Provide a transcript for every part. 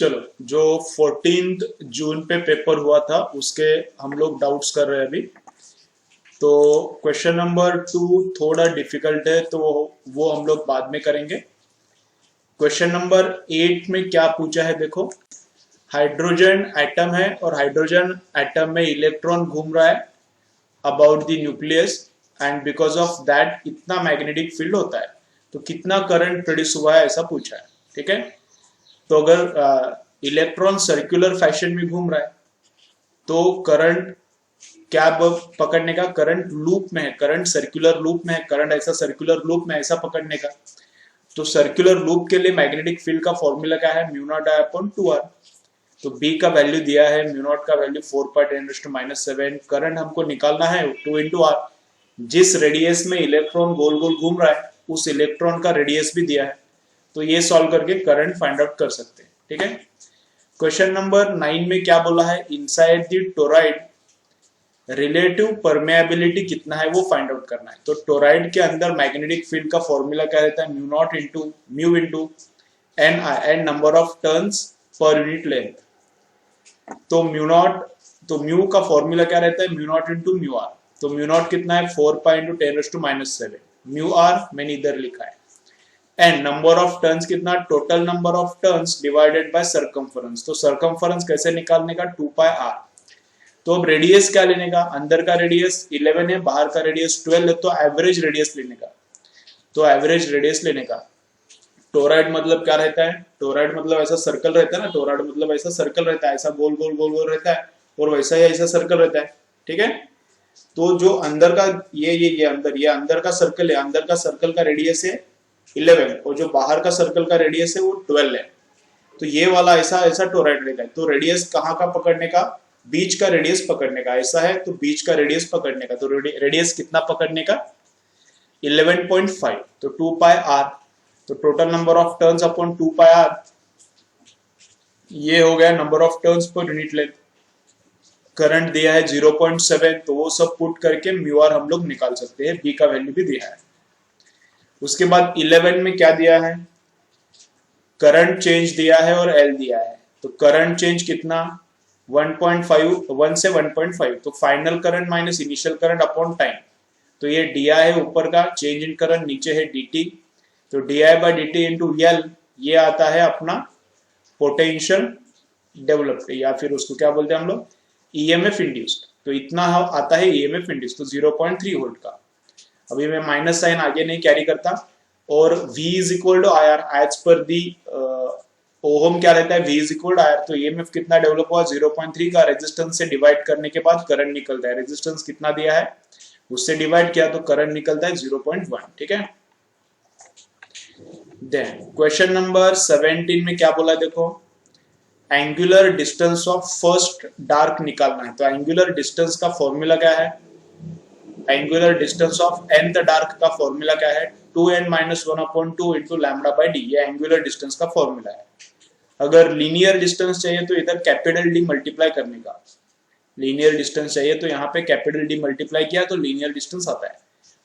चलो, जो 14 जून पे पेपर हुआ था उसके हम लोग डाउट्स कर रहे हैं अभी। तो क्वेश्चन नंबर 2 थोड़ा डिफिकल्ट है, तो वो हम लोग बाद में करेंगे। क्वेश्चन नंबर 8 में क्या पूछा है देखो। हाइड्रोजन एटम है और हाइड्रोजन एटम में इलेक्ट्रॉन घूम रहा है about the nucleus, and because of that इतना मैग्नेटिक फील्ड होता है। तो कितना करंट प्रोड्यूस हुआ है ऐसा पूछा है, ठीक है। तो अगर इलेक्ट्रॉन सर्कुलर फैशन में घूम रहा है तो करंट क्या पकड़ने का, करंट लूप में है, करंट सर्कुलर लूप में है, करंट ऐसा सर्कुलर लूप में ऐसा पकड़ने का। तो सर्कुलर लूप के लिए मैग्नेटिक फील्ड का फॉर्मूला क्या है, mu not I upon 2r। तो b का वैल्यू दिया है, म्यू नॉट का वैल्यू 4/10⁻⁷। करंट हमको निकालना है 2 into r। जिस रेडियस में इलेक्ट्रॉन गोल गोल घूम रहा है उस इलेक्ट्रॉन का रेडियस भी दिया है। तो ये सॉल्व करके करंट फाइंड आउट कर सकते हैं, ठीक है। क्वेश्चन नंबर 9 में क्या बोला है, inside the toroid relative permeability कितना है वो फाइंड आउट करना है। तो टोराइड के अंदर मैग्नेटिक फील्ड का फॉर्मूला क्या रहता है, mu naught into mu into n i, n number of turns per unit length. तो म्यू का फॉर्मूला क्या रहता है, mu naught into mu r. तो म्यू नॉट कितना है 4π×10⁻⁷। म्यू आर मैंने इधर लिखा है। एंड नंबर ऑफ टर्न्स कितना, total number of turns divided by circumference. तो सर्कमफरेंस कैसे निकालने का, 2πr। तो अब रेडियस क्या लेने का, अंदर का रेडियस 11 है, बाहर का रेडियस 12 है, तो एवरेज रेडियस लेने का। तो एवरेज रेडियस लेने का। टोराइड मतलब क्या रहता है, टोराइड मतलब ऐसा सर्कल रहता है ना, टोराइड मतलब ऐसा सर्कल रहता है, ऐसा गोल गोल गोल गोल रहता है, और वैसा ही ऐसा सर्कल रहता है, ठीक है। तो जो अंदर का ये अंदर का सर्कल है, अंदर का सर्कल का रेडियस है 11, और जो बाहर का सर्कल का रेडियस है वो 12 है। तो ये वाला ऐसा ऐसा टोराइड रहता है। तो रेडियस कहाँ का पकड़ने का, बीच का रेडियस पकड़ने का। ऐसा है तो बीच का रेडियस पकड़ने का। तो रेडियस कितना पकड़ने का, 11.5। तो 2πr। तो total number of turns upon 2πr, ये हो गया number of turns per unit length. Current दिया है 0.7, तो वो सब पुट करके म्यू आर हम लोग निकाल सकते हैं। बी का वैल्यू भी दिया है। उसके बाद 11 में क्या दिया है, करंट चेंज दिया है और एल दिया है। तो करंट चेंज कितना, 1 से 1.5। तो final current minus initial current upon time. तो ये डी आई है ऊपर का, चेंज इन करंट नीचे है डी टी। तो D I by D T into L, ये आता है अपना पोटेंशियल डेवलप्ड, या फिर उसको क्या बोलते हैं हम लोग, ईएमएफ इंड्यूस्ड। तो इतना आता है ईएमएफ इंड्यूस्ड, तो 0.3 वोल्ट का। अभी मैं माइनस साइन आगे नहीं कैरी करता। और V is equal to I R, as per the Ohm क्या रहता है, V is equal to I R. तो ईएमएफ कितना डेवलप हुआ, 0.3 का रेजिस्टेंस से डिवाइड करने के बाद करंट निकलता है। रेजिस्टेंस कितना दिया है उससे डिवाइड किया तो करंट निकलता है 0.1, ठीक है। देन क्वेश्चन नंबर 17 में क्या बोला देखो, angular distance of first dark निकालना है। तो एंगुलर डिस्टेंस का फॉर्मूला क्या है, angular distance of nth dark का फॉर्मूला क्या है, 2n-1/2 into lambda by D. ये एंगुलर डिस्टेंस का फॉर्मूला है। अगर लीनियर डिस्टेंस चाहिए तो इधर कैपिटल डी मल्टीप्लाई करने का। लीनियर डिस्टेंस चाहिए तो यहाँ पे कैपिटल डी मल्टीप्लाई किया तो लीनियर डिस्टेंस आता है।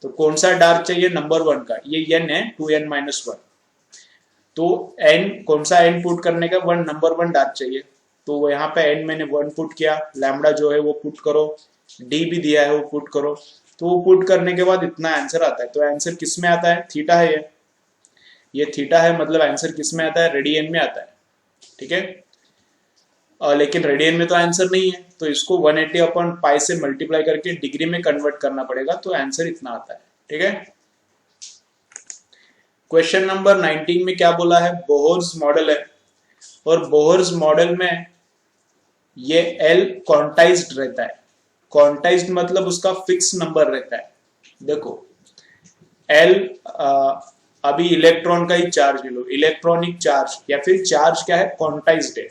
तो कौन सा डार्क चाहिए, नंबर 1 का, ये n है 2n-1। तो n कौन सा n पुट करने का, नंबर 1 डार्क चाहिए। तो यहाँ पे n मैंने 1 पुट किया, लैम्बडा जो है वो पुट करो, डी भी दिया है वो पुट करो। तो वो पुट करने के बाद इतना आंसर आता है। तो आंसर किस में आता है, थीटा है ये थीटा है, मतलब आंसर किस में आता है, रेडियन में आता है, ठीक है। लेकिन रेडियन में तो आंसर नहीं है, तो इसको 180/π से मल्टीप्लाई करके डिग्री में कन्वर्ट करना पड़ेगा, तो आंसर इतना आता है, ठीक है। क्वेश्चन नंबर 19 में क्या बोला है, बोहर्स मॉडल है, और बोहर्स मॉडल में ये L क्वांटाइज्ड रहता है। क्वांटाइज्ड मतलब उसका फिक्स नंबर रहता है। देखो L अभी इलेक्ट्रॉन का ही चार्ज ले लो, इलेक्ट्रॉनिक चार्ज या फिर चार्ज क्या है, क्वांटाइज्ड है।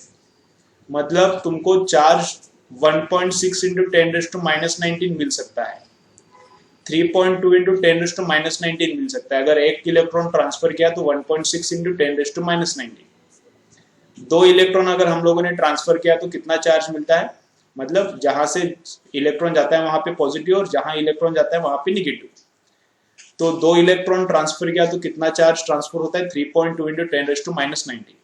मतलब तुमको चार्ज 1.6 × 10⁻⁻19 मिल सकता है, 3.2 × 10⁻⁻19 मिल सकता है। अगर एक इलेक्ट्रॉन ट्रांसफर किया तो 1.6 × 10⁻⁻19। 2 इलेक्ट्रॉन अगर हम लोगों ने ट्रांसफर किया तो कितना चार्ज मिलता है, मतलब जहां से इलेक्ट्रॉन जाता है वहां पे पॉजिटिव और जहां इलेक्ट्रॉन जाता है वहां पे निगेटिव। तो 2 इलेक्ट्रॉन ट्रांसफर किया तो कितना चार्ज ट्रांसफर होता है, 3.2 × 10⁻⁻19।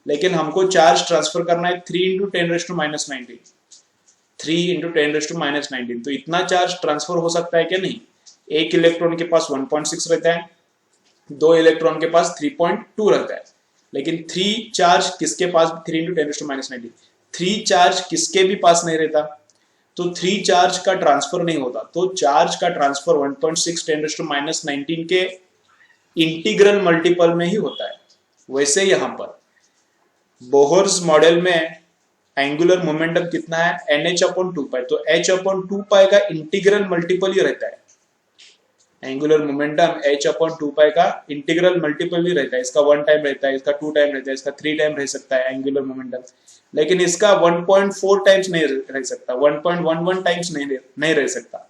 लेकिन हमको चार्ज ट्रांसफर करना है 3 इंटू 10⁻⁻19, 3 इंटू 10⁻⁻19, तो इतना चार्ज ट्रांसफर हो सकता है क्या? नहीं। एक इलेक्ट्रॉन के पास 1.6 रहता है, दो इलेक्ट्रॉन के पास 3.2 रहता है, लेकिन 3 चार्ज किसके पास, 3 इंटू 10⁻⁻19, 3 चार्ज किसके भी पास नहीं रहता, तो 3 चार्ज का ट्रांसफर नहीं होता। तो चार्ज का ट्रांसफर 1.6 10⁻⁻19 के इंटीग्रल मल्टीपल में ही होता है। वैसे यहां पर बोहर्स मॉडल में एंगुलर मोमेंटम कितना है, NH/2π, तो H/2π का इंटीग्रल मल्टीपल ही रहता है। एंगुलर मोमेंटम H/2π का इंटीग्रल मल्टीपल ही रहता है। इसका 1 टाइम रहता है, इसका 2 टाइम रहता है, इसका 3 टाइम रह सकता है एंगुलर मोमेंटम, लेकिन इसका 1.4 टाइम्स नहीं रह सकता, 1.11 टाइम्स नहीं रह सकता।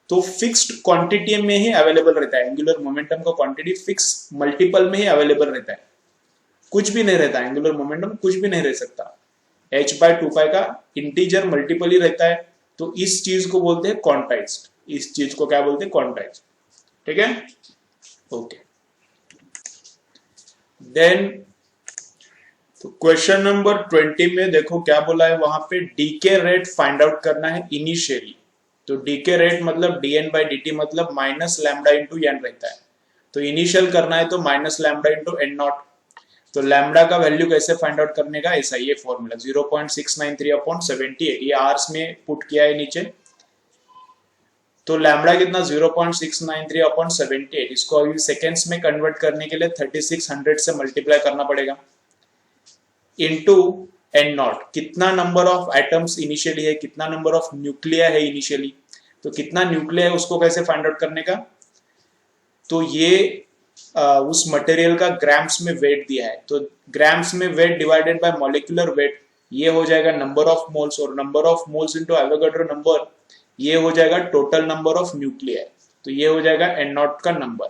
तो फिक्स्ड क्वांटिटी में ही अवेलेबल रहता है एंगुलर मोमेंटम का, क्वांटिटी फिक्स मल्टीपल में ही अवेलेबल रहता है, कुछ भी नहीं रहता एंगुलर मोमेंटम, कुछ भी नहीं रह सकता। H/2π का इंटीजर मल्टीपल ही रहता है, तो इस चीज को बोलते हैं क्वांटाइज्ड, इस चीज को क्या बोलते हैं, क्वांटाइज्ड। ठीक है, ओके। देन तो क्वेश्चन नंबर 20 में देखो क्या बोला है, वहां पे डीके रेट फाइंड आउट करना है इनिशियली। तो डीके रेट मतलब dN/dt मतलब -λ/n रहता है, तो इनिशियल करना है तो -λ/n0। तो लैम्डा का वैल्यू कैसे फाइंड आउट करने का, ऐसा ये फॉर्मूला 0.693/78, ये आवर्स में पुट किया है नीचे। तो लैम्डा कितना 0.693/78, इसको अभी सेकेंड्स में कन्वर्ट करने के लिए 3600 से मल्टीप्लाई करना पड़ेगा, इनटू n0, कितना नंबर ऑफ एटम्स इनिशियली है, कितना नंबर ऑफ न्यूक्लिया है इनिशियली, तो कितना न्यूक्लिया है उसको कैसे फाइंड आउट करने का, तो ये उस मटेरियल का ग्राम्स में वेट दिया है, तो ग्राम्स में weight divided by molecular weight, ये हो जाएगा नंबर ऑफ मोल्स, और number of moles into Avogadro number, ये हो जाएगा टोटल नंबर ऑफ न्यूक्लिया, तो ये हो जाएगा n0 का नंबर।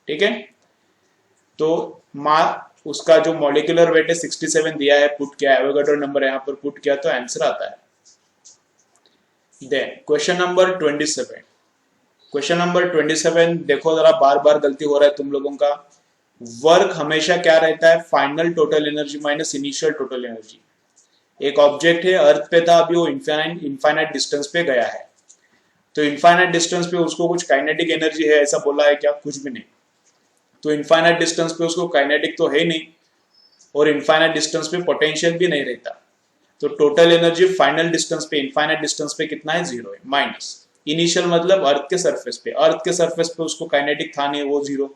ठीक है, तो उसका जो मॉलिक्यूलर वेट है 67 दिया है, पुट किया, एवोगाड्रो नंबर यहाँ पर पुट किया, तो आंसर आता है। Then question number 27, question number 27 देखो जरा, बार बार गलती हो रहा है तुम लोगों का। वर्क हमेशा क्या रहता है, final total energy minus initial total energy. एक ऑब्जेक्ट है, अर्थ पे था, अभी वो इनफाइनाइट डिस्टेंस पे गया है, तो इनफाइनाइट डिस्टेंस पे उसको कुछ काइनेटिक एनर्जी है ऐसा बोला है क्या, कुछ भी नहीं। तो इनफाइनाइट डिस्टेंस पे उसको काइनेटिक तो है नहीं, और इनफाइनाइट डिस्टेंस पे पोटेंशियल भी नहीं रहता, तो टोटल एनर्जी फाइनल डिस्टेंस पे, इनफाइनाइट डिस्टेंस पे कितना है, 0 है, माइनस इनिशियल मतलब अर्थ के सरफेस पे, अर्थ के सरफेस पे उसको काइनेटिक था नहीं, वो 0,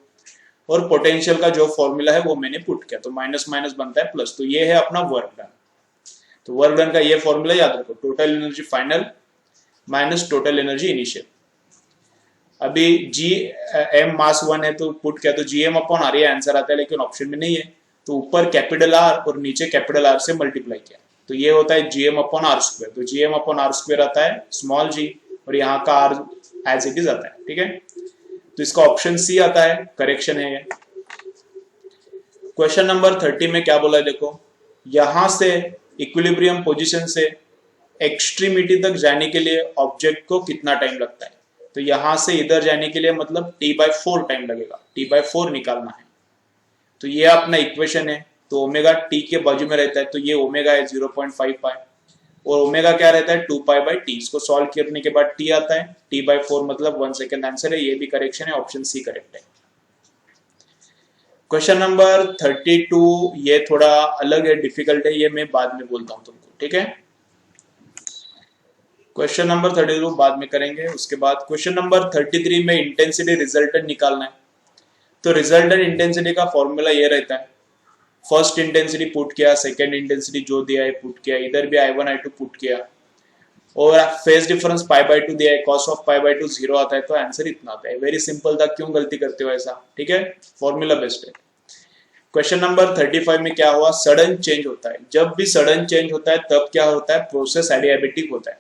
और पोटेंशियल का जो फॉर्मूला है वो मैंने पुट किया, तो माइनस माइनस बनता है प्लस, तो ये है अपना वर्क डन। तो वर्क डन का ये फॉर्मूला याद रखो, total energy final minus total energy initial. अभी m मास 1 है तो पुट किया, तो Gm/r ये आंसर आता है, लेकिन ऑप्शन में नहीं है, तो ऊपर कैपिटल R और नीचे कैपिटल R से मल्टीप्लाई किया, तो ये होता है Gm/r², तो Gm/r² आता है स्मॉल g, और यहाँ का R एज इट इज आता है। ठीक है, तो इसका ऑप्शन सी आता है, करेक्शन है ये। क्वेश्चन नंबर 30 में क्या बोला है देखो, यहां से इक्विलिब्रियम पोजीशन से एक्सट्रीमिटी तक जाने के लिए ऑब्जेक्ट को कितना टाइम लगता है, तो यहां से इधर जाने के लिए मतलब T/4 टाइम लगेगा, T/4 निकालना है। तो ये अपना इक्वेशन है, तो ओमेगा टी के बाजू में रहता है, तो ये ओमेगा है 0.5π, और ओमेगा क्या रहता है 2π/t, इसको सॉल्व करने के बाद t आता है, T/4 मतलब 1 सेकेंड आंसर है, ये भी करेक्शन है, ऑप्शन सी करेक्ट है। क्वेश्चन नंबर 32 ये थोड़ा अलग है, डिफिकल्ट है, ये मैं बाद में बोलता हूं तुमको। ठीक है, क्वेश्चन नंबर 32 बाद में करेंगे। उसके बाद क्वेश्चन नंबर 33 में इंटेंसिटी रिजल्टेंट निकालना है, तो रिजल्टेंट इंटेंसिटी का फॉर्मूला ये रहता है, फर्स्ट इंटेंसिटी पुट किया, सेकेंड इंटेंसिटी जो दिया है पुट किया, इधर भी I1 I2 पुट किया, और फेज डिफरेंस π/2 दिया है, cos ऑफ π/2 0 आता है, तो आंसर इतना आता है। वेरी सिंपल था, क्यों गलती करते हो ऐसा। ठीक है, फॉर्मूला बेस्ड है। क्वेश्चन नंबर 35 में क्या हुआ, सडन चेंज होता है, जब भी सडन चेंज होता है तब क्या होता है, प्रोसेस एडियाबेटिक होता है।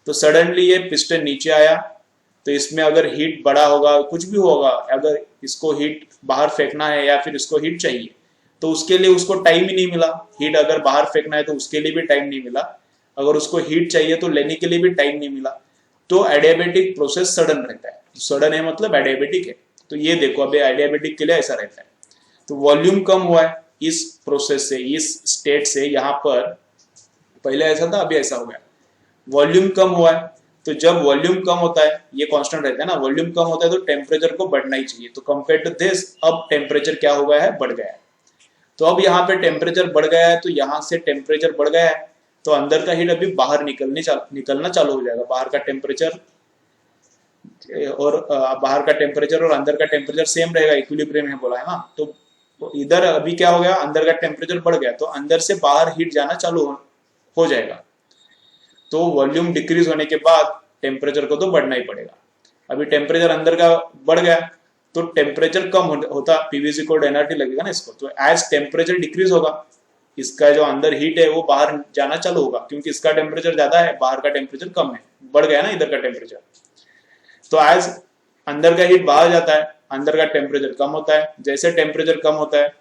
तो सडनली ये पिस्टन नीचे आया, तो इसमें अगर हीट बड़ा होगा, कुछ भी होगा, अगर इसको हीट बाहर फेंकना है या फिर इसको हीट चाहिए, तो उसके लिए उसको टाइम ही नहीं मिला। हीट अगर बाहर फेंकना है तो उसके लिए भी टाइम नहीं मिला, अगर उसको हीट चाहिए तो लेने के लिए भी टाइम नहीं मिला, तो एडियाबेटिक प्रोसेस सडन रहता है। सडन है मतलब एडियाबेटिक है, तो ये देखो अभी एडियाबेटिक के लिए ऐसा रहता है। तो वॉल्यूम कम हुआ है, इस प्रोसेस से, इस स्टेट से यहाँ पर, पहले ऐसा था अभी ऐसा हो गया, वॉल्यूम कम हुआ है, तो जब वॉल्यूम कम होता है, ये कांस्टेंट रहता है ना, वॉल्यूम कम होता है तो टेम्परेचर को बढ़ना ही चाहिए, तो कंपेयर टू दिस अब टेम्परेचर क्या हो गया है, बढ़ गया है। तो अब यहाँ पे टेम्परेचर बढ़ गया है, तो यहाँ से टेम्परेचर बढ़ गया है, तो अंदर का हीट अभी बाहर निकलना चालू हो जाएगा। बाहर का टेम्परेचर और बाहर का टेम्परेचर और अंदर का टेम्परेचर सेम रहेगा, इक्विलिब्रियम में बोला है ना। तो इधर अभी क्या हो गया, अंदर का टेम्परेचर बढ़ गया, तो अंदर से बाहर हीट जाना चालू हो जाएगा। तो वॉल्यूम डिक्रीज होने के बाद टेम्परेचर को तो बढ़ना ही पड़ेगा। अभी टेम्परेचर अंदर का बढ़ गया, तो टेम्परेचर कम होता, पीवी इक्वल एनआरटी लगेगा ना इसको, तो एज टेम्परेचर डिक्रीज होगा, इसका जो अंदर हीट है वो बाहर जाना चालू होगा, क्योंकि इसका टेम्परेचर ज्यादा है, बाहर का टेम्परेचर कम है, बढ़ गया ना इधर का टेम्परेचर। तो एज अंदर का हीट बाहर जाता है, अंदर का टेम्परेचर कम होता है, जैसे टेम्परेचर कम होता है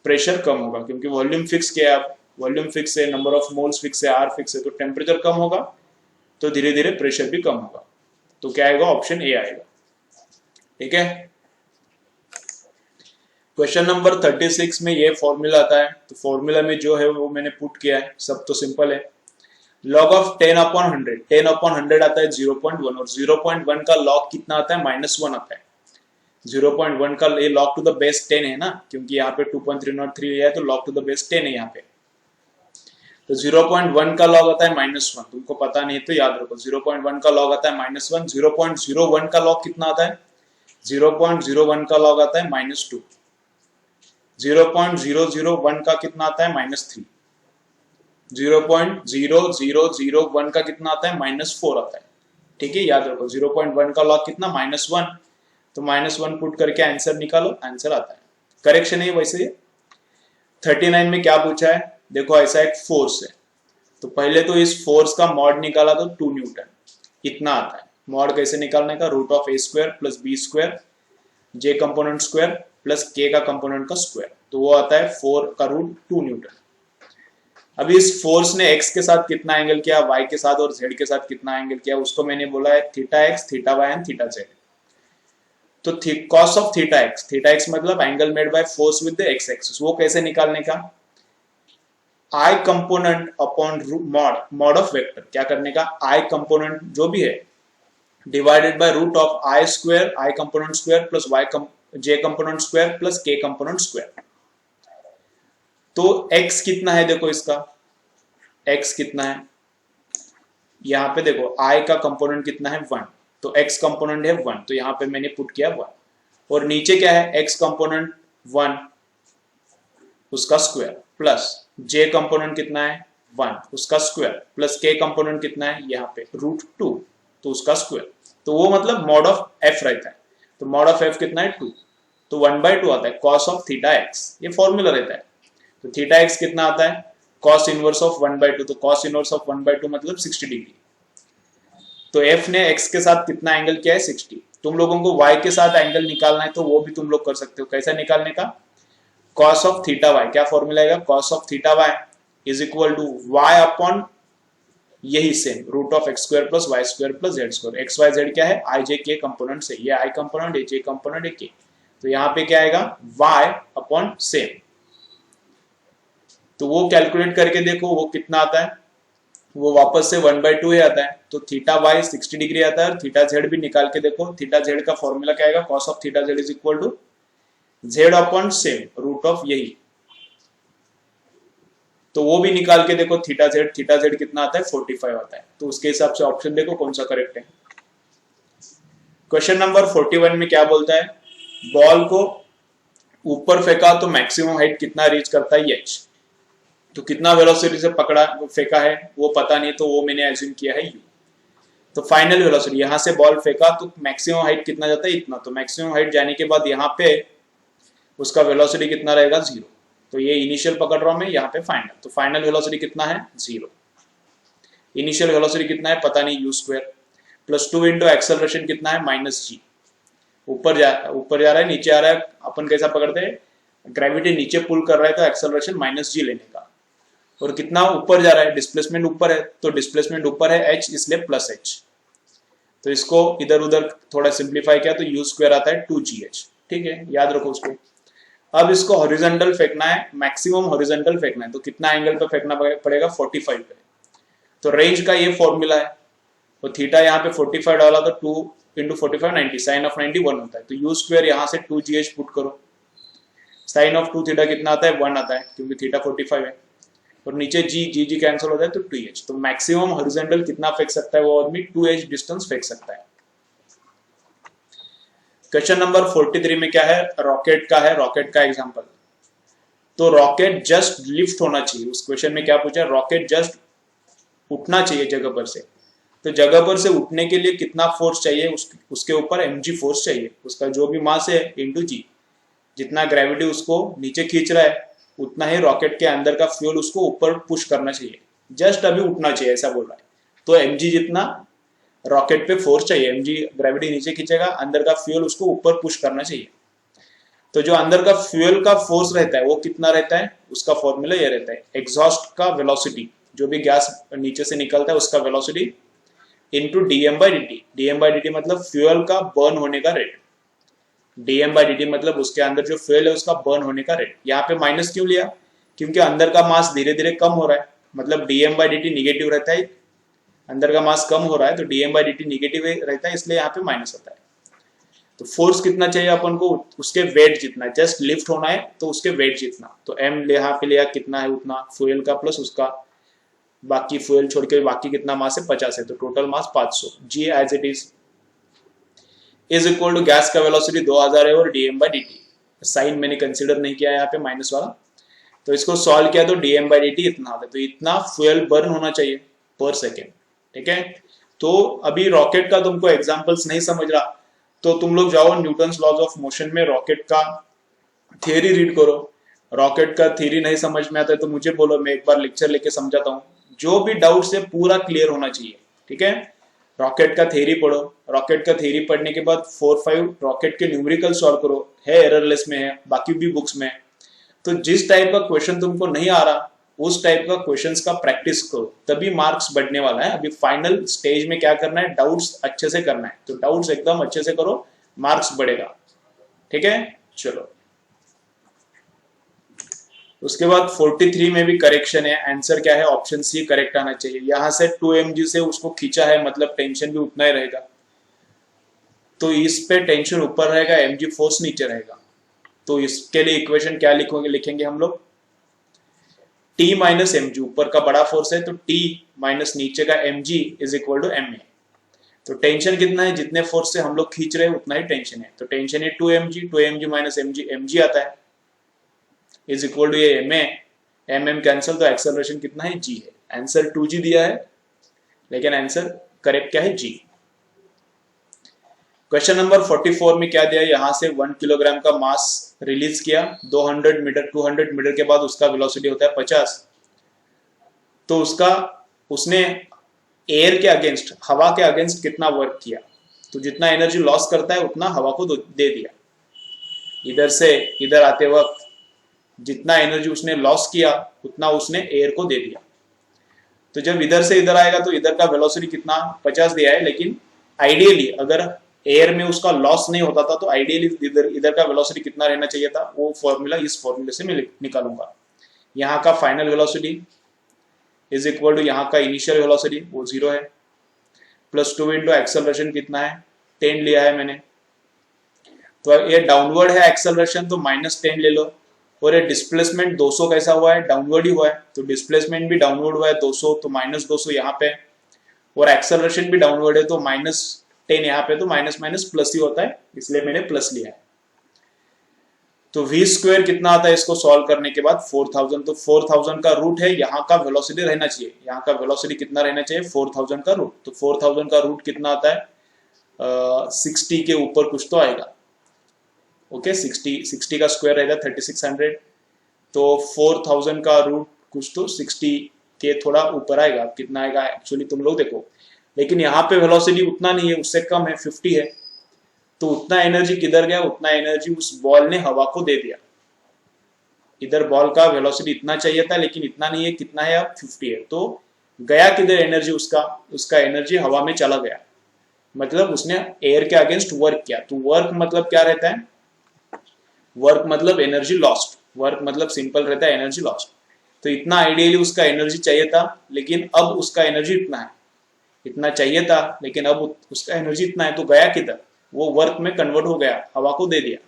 प्रेशर कम होगा, क्योंकि वॉल्यूम फिक्स किया है, वॉल्यूम फिक्स है, नंबर ऑफ मोल्स फिक्स है, आर फिक्स है, तो टेम्परेचर कम होगा तो धीरे धीरे प्रेशर भी कम होगा। तो क्या आएगा, ऑप्शन ए आएगा। ठीक है, क्वेश्चन नंबर 36 में ये फॉर्मूला आता है, तो फॉर्मूला में जो है वो मैंने पुट किया है, सब तो सिंपल है। लॉग ऑफ 10/100, 10/100 आता है 0.1, और 0.1 का लॉग कितना आता है, -1 आता है। 0.1 का ये लॉग टू द बेस 10 है ना, क्योंकि यहाँ पे 2.303 है, तो लॉग टू द बेस 10 है यहाँ पे। तो 0.1 का लॉग आता है -1, तुमको पता नहीं तो याद रखो, 0.1 का लॉग आता है -1। 0.01 का लॉग कितना आता है, 0.01 का लॉग आता है -2। 0.001 का कितना आता है, -3। 0.0001 का कितना आता है, -4 आता है। ठीक है, याद रखो 0.1 का लॉग कितना, -1, तो -1 पुट करके आंसर निकालो, आंसर आता है। करेक्शन है वैसे। 39 में क्या पूछा है, देखो ऐसा एक फोर्स है, तो पहले तो इस फोर्स का मॉड निकाला तो 2 न्यूटन, इतना आता है। मॉड कैसे निकालने का, √(a² + b², j component square plus k का कंपोनेंट का स्क्वायर, तो वो आता है 4 का रूट 2 न्यूटन। अभी इस फोर्स ने x के साथ कितना एंगल किया, y के साथ और z के साथ कितना एंगल किया, उसको मैंने बोला है θx, θy एंड θz। तो cos ऑफ θx मतलब angle made by force with the x axis, वो कैसे निकालने का, I component upon mod of vector, क्या करने का, I कंपोनेंट जो भी है divided by √(i², I component square plus j component square plus k component square. तो x कितना है, देखो इसका x कितना है, यहाँ पे देखो I का कंपोनेंट कितना है 1, तो x कंपोनेंट है 1, तो यहाँ पे मैंने पुट किया 1, और नीचे क्या है, x कंपोनेंट 1 उसका स्क्वायर प्लस j कंपोनेंट कितना है 1 उसका स्क्वायर प्लस k कंपोनेंट कितना है यहाँ पे √2, तो उसका स्क्वायर। तो वो मतलब मॉड ऑफ f रहता है, तो मॉड ऑफ f कितना है 2, तो 1/2 आता है cos ऑफ θx, ये फॉर्मूला रहता है। तो θx कितना आता है, cos इनवर्स ऑफ 1/2, तो cos इनवर्स ऑफ 1/2 मतलब 60 डिग्री। तो f ने x के साथ कितना एंगल किया है 60, तुम लोगों को y के साथ एंगल निकालना है तो वो भी तुम लोग कर सकते हो, कैसा निकालने का, cos ऑफ θy, क्या फॉर्मूला आएगा, cos of θy is equal to y upon यही same √(x² + y² + z², x y z क्या है, i j k कंपोनेंट से, ये i कंपोनेंट, ये j कंपोनेंट, ये k, तो यहाँ पे क्या आएगा y अपॉन सेम। तो वो कैलकुलेट करके देखो वो कितना आता है, वो वापस से 1/2 ही आता है, तो θy 60 डिग्री आता है, और θz भी निकाल के देखो, θz का फॉर्मूला क्या आएगा, cos of θz is equal to z upon same root of यही, तो वो भी निकाल के देखो θz कितना आता है 45 आता है, तो उसके हिसाब से ऑप्शन देखो कौन सा करेक्ट है। क्वेश्चन नंबर 41 में क्या बोलता है, बॉल को ऊपर फेंका तो मैक्सिमम हाइट कितना रीच करता है h, तो कितना वेलोसिटी से पकड़ा फेंका है वो पता नहीं, तो वो मैंने एज्यूम किया है u। तो फाइनल वेलोसिटी, यहाँ से बॉल फेंका तो मैक्सिमम हाइट कितना जाता है इतना, तो मैक्सिमम हाइट जाने के बाद यहाँ पे उसका वेलोसिटी कितना रहेगा 0, तो ये इनिशियल पकड़ रहा हूं मैं, यहाँ पे फाइनल, तो फाइनल वेलोसिटी कितना है 0, इनिशियल वेलोसिटी कितना है पता नहीं u² प्लस 2 इंटू एक्सेलरेशन कितना है -g, ऊपर जा रहा है नीचे आ रहा है, अपन कैसा पकड़ते हैं, ग्रेविटी नीचे पुल कर रहा है तो एक्सेलरेशन -g लेने का, और कितना ऊपर जा रहा है, डिस्प्लेसमेंट ऊपर है, तो डिस्प्लेसमेंट ऊपर है h इसलिए प्लस h, तो इसको इधर उधर थोड़ा सिंप्लीफाई किया तो u² आता है 2gh। ठीक है, याद रखो उसको। अब इसको हॉरिजॉन्टल फेंकना है, मैक्सिमम हॉरिजॉन्टल फेंकना है, तो कितना एंगल पे फेंकना पड़ेगा 45 पे। तो रेंज का ये फॉर्मूला है, तो थीटा यहाँ पे 45 डाला तो 2 इंटू 45 90, साइन ऑफ 90 1 होता है, तो यू स्क्वायर यहाँ से 2gh पुट करो, साइन ऑफ 2 थीटा कितना आता है 1 आता है, क्योंकि थीटा 45 है, और नीचे जी कैंसिल हो जाए तो 2h। तो मैक्सिमम हॉरिजॉन्टल कितना फेंक सकता है वो आदमी 2h डिस्टेंस फेंक सकता है। क्वेश्चन नंबर 43 में क्या है, रॉकेट का है, रॉकेट का एग्जांपल। तो रॉकेट जस्ट लिफ्ट होना चाहिए, उस क्वेश्चन में क्या पूछा, रॉकेट जस्ट उठना चाहिए जगह पर से, तो जगह पर से उठने के लिए कितना फोर्स चाहिए, उसके ऊपर mg फोर्स चाहिए, उसका जो भी मास है इंटू जी, जितना ग्रेविटी उसको नीचे खींच रहा है उतना ही रॉकेट के अंदर का फ्यूल उसको ऊपर पुश करना चाहिए, जस्ट अभी उठना चाहिए ऐसा बोल रहा है। तो mg जितना रॉकेट पे फोर्स चाहिए, mg ग्रेविटी नीचे खींचेगा, अंदर का फ्यूल उसको ऊपर पुश करना चाहिए। तो जो अंदर का फ्यूल का फोर्स रहता है वो कितना रहता है, उसका फॉर्मूला ये रहता है, एग्जॉस्ट का वेलोसिटी, जो भी गैस नीचे से निकलता है उसका वेलोसिटी इंटू dm/dt। dm/dt मतलब फ्यूल का बर्न होने का रेट, dm/dt मतलब उसके अंदर जो फ्यूल है उसका बर्न होने का रेट। यहाँ पे माइनस क्यों लिया, क्योंकि अंदर का मास धीरे धीरे कम हो रहा है, मतलब dm/dt निगेटिव रहता है, अंदर का मास कम हो रहा है तो dm/dt निगेटिव रहता है, इसलिए यहाँ पे माइनस होता है। तो फोर्स कितना चाहिए अपन को, उसके वेट जितना, जस्ट लिफ्ट होना है तो उसके वेट जितना, तो m यहाँ पे लिया कितना है उतना फ्यूल का प्लस उसका बाकी फ्यूल छोड़ के बाकी कितना मास है 50 है, तो total mass 500, g as it is equal to gas का वेलोसिटी 2000 है और dm/dt, साइन मैंने कंसीडर नहीं किया यहाँ पे माइनस वाला, तो इसको सॉल्व किया तो dm/dt इतना होता है, तो इतना फ्यूल बर्न होना चाहिए पर सेकेंड। ठीक है, तो अभी रॉकेट का तुमको एग्जांपल्स नहीं समझ रहा तो तुम लोग जाओ न्यूटन्स लॉज ऑफ मोशन में रॉकेट का थियरी रीड करो, रॉकेट का थियरी नहीं समझ में आता है तो मुझे बोलो, मैं एक बार लेक्चर लेके समझाता हूँ, जो भी डाउट से पूरा क्लियर होना चाहिए। ठीक है, रॉकेट का थियरी पढ़ो, रॉकेट का थियरी पढ़ने के बाद 4-5 रॉकेट के न्यूमेरिकल सॉल्व करो, है एररलेस में है, बाकी भी बुक्स में। तो जिस टाइप का क्वेश्चन तुमको नहीं आ रहा उस टाइप का क्वेश्चंस का प्रैक्टिस करो, तभी मार्क्स बढ़ने वाला है। अभी फाइनल स्टेज में क्या करना है, डाउट्स अच्छे से करना है, तो डाउट्स एकदम अच्छे से करो, मार्क्स बढ़ेगा। ठीक है, चलो उसके बाद 43 में भी करेक्शन है, आंसर क्या है, ऑप्शन सी करेक्ट आना चाहिए। यहां से 2mg से उसको खींचा है, मतलब टेंशन भी उतना ही रहेगा, तो इस पे टेंशन ऊपर रहेगा, mg फोर्स नीचे रहेगा, तो इसके लिए इक्वेशन क्या लिखेंगे हम लोग, T माइनस mg, ऊपर का बड़ा फोर्स है तो T माइनस नीचे का mg is equal to ma। तो टेंशन कितना है, जितने फोर्स से हम लोग खींच रहे हैं उतना ही टेंशन है, तो टेंशन है 2mg माइनस mg आता है इज इक्वल टू ये ma, mm कैंसिल, तो एक्सेलरेशन कितना है g है, आंसर 2g दिया है लेकिन आंसर करेक्ट क्या है g। क्वेश्चन नंबर 44 में क्या दिया है, यहां से 1 किलोग्राम का मास रिलीज किया 200 मीटर के बाद उसका वेलोसिटी होता है 50, तो उसने एयर के अगेंस्ट, हवा के अगेंस्ट कितना वर्क किया, तो जितना एनर्जी लॉस करता है उतना हवा को दे दिया, इधर से इधर आते वक्त जितना एनर्जी उसने लॉस किया उतना उसने एयर को दे दिया। तो जब इधर से इधर आएगा तो इधर का वेलोसिटी कितना 50 दिया है, लेकिन आइडियली अगर एयर में उसका लॉस नहीं होता था तो आइडियली इधर का वेलोसिटी कितना रहना चाहिए था, वो फॉर्मूला इस फॉर्मूले से मैं निकालूंगा। यहाँ का final velocity is equal to यहाँ का इनिशियल वेलोसिटी, वो 0 है, प्लस 2 इंटू एक्सेलरेशन कितना है 10 लिया है मैंने, तो ये डाउनवर्ड है एक्सेलरेशन तो -10 ले लो, और ये डिस्प्लेसमेंट 200 कैसा हुआ है, डाउनवर्ड ही हुआ है, तो डिस्प्लेसमेंट भी डाउनवर्ड हुआ है 200, तो -200 यहाँ पे, और एक्सेलरेशन भी डाउनवर्ड है तो -10 यहाँ पे, तो माइनस माइनस प्लस ही होता है, इसलिए मैंने प्लस लिया है। तो v स्क्वायर कितना आता है इसको सॉल्व करने के बाद 4000, तो 4000 का रूट है, यहाँ का वेलोसिटी रहना चाहिए, यहाँ का वेलोसिटी कितना रहना चाहिए 4000 का रूट, तो 4000 का रूट कितना आता है 60 के ऊपर कुछ तो आएगा, ओके 60 का स्क्वायर रहेगा 3600, तो 4000 का रूट कुछ तो 60 के थोड़ा ऊपर आएगा, कितना आएगा एक्चुअली तुम लोग देखो, लेकिन यहाँ पे वेलोसिटी उतना नहीं है, उससे कम है 50 है, तो उतना एनर्जी किधर गया, उतना एनर्जी उस बॉल ने हवा को दे दिया। इधर बॉल का वेलोसिटी इतना चाहिए था लेकिन इतना नहीं है, कितना है अब 50 है, तो गया किधर एनर्जी, उसका एनर्जी हवा में चला गया, मतलब उसने एयर के अगेंस्ट वर्क किया। तो वर्क मतलब क्या रहता है, वर्क मतलब एनर्जी लॉस्ट, वर्क मतलब सिंपल रहता है एनर्जी लॉस्ट। तो इतना आइडियली उसका एनर्जी चाहिए था, लेकिन अब उसका एनर्जी इतना है, इतना चाहिए था लेकिन अब उसका एनर्जी इतना है, तो गया किधर, वो वर्क में कन्वर्ट हो गया, हवा को दे दिया।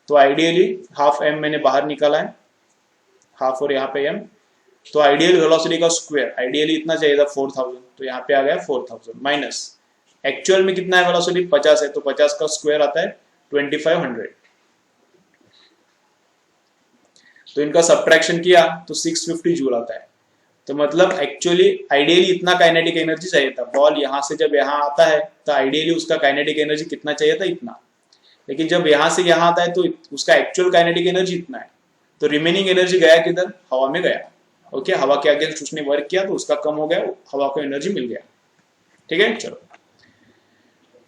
तो आइडियली हाफ एम मैंने बाहर निकाला है, हाफ और यहाँ पे एम, तो आइडियल वेलोसिटी का स्क्वायर, आइडियली इतना चाहिए था 4000, तो यहाँ पे आ गया 4000 माइनस एक्चुअल में कितना है वेलोसिटी 50 है, तो 50 का स्क्वायर आता है 2500। तो इनका सब्ट्रैक्शन किया तो 650 जूल आता है। तो मतलब एक्चुअली आइडियली इतना काइनेटिक एनर्जी चाहिए था, बॉल यहाँ से जब यहाँ आता है तो आइडियली उसका काइनेटिक एनर्जी कितना चाहिए था, इतना। लेकिन जब यहाँ से यहाँ आता है तो उसका एक्चुअल काइनेटिक एनर्जी इतना है, तो रिमेनिंग एनर्जी गया किधर, हवा में गया। ओके, हवा के अगेंस्ट उसने वर्क किया तो उसका कम हो गया, हवा को एनर्जी मिल गया। ठीक है, चलो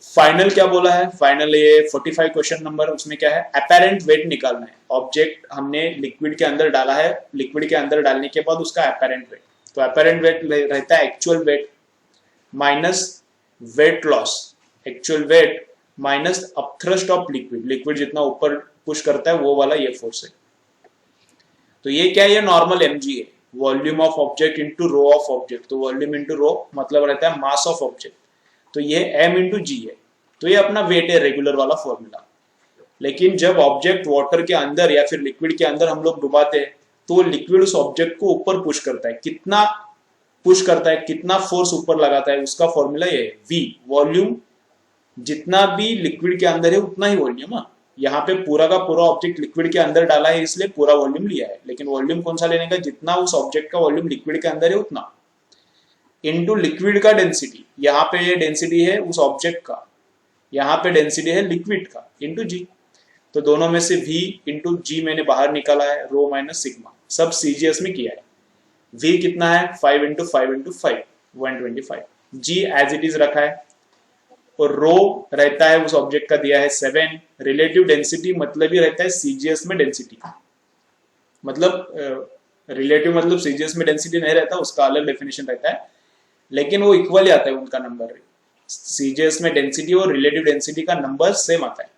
फाइनल क्या बोला है, फाइनल ये 45 क्वेश्चन नंबर, उसमें क्या है, अपेरेंट वेट निकालना है। ऑब्जेक्ट हमने लिक्विड के अंदर डाला है, लिक्विड के अंदर डालने के बाद उसका अपेरेंट वेट, तो अपेरेंट वेट रहता है actual wait minus weight loss, actual wait minus upthrust of liquid, liquid जितना ऊपर पुश करता है वो वाला ये फोर्स है। तो ये क्या है, ये नॉर्मल mg है, volume of object into rho of object, तो वॉल्यूम इंटू रो मतलब रहता है मास ऑफ ऑब्जेक्ट, तो ये m इंटू जी है, तो ये अपना वेट है, रेगुलर वाला फॉर्मूला। लेकिन जब ऑब्जेक्ट वाटर के अंदर या फिर लिक्विड के अंदर हम लोग डुबाते हैं तो लिक्विड उस ऑब्जेक्ट को ऊपर पुश करता है, कितना पुश करता है, कितना फोर्स ऊपर लगाता है, उसका फॉर्मूला ये है v, वॉल्यूम जितना भी लिक्विड के अंदर है उतना ही वॉल्यूम। यहाँ पे पूरा का पूरा ऑब्जेक्ट लिक्विड के अंदर डाला है इसलिए पूरा वॉल्यूम लिया है, लेकिन वॉल्यूम कौन सा लेने का, जितना उस ऑब्जेक्ट का वॉल्यूम लिक्विड के अंदर है उतना, इनटू लिक्विड का डेंसिटी, यहाँ पे ये डेंसिटी है उस ऑब्जेक्ट का, यहाँ पे डेंसिटी है लिक्विड का, इनटू जी। तो दोनों में से v इंटू जी मैंने बाहर निकाला है, रो माइनस सिग्मा, सब सीजीएस में किया है। v कितना है 5 into 5 into 5 125, g as it is रखा है, और रो रहता है उस ऑब्जेक्ट का दिया है 7, रिलेटिव डेंसिटी मतलब ही रहता है सीजीएस में डेंसिटी, मतलब रिलेटिव मतलब सीजीएस में डेंसिटी नहीं रहता, उसका अलग डेफिनेशन रहता है, लेकिन वो इक्वल ही आता है उनका नंबर, सीजीएस में डेंसिटी और रिलेटिव डेंसिटी का नंबर सेम आता है।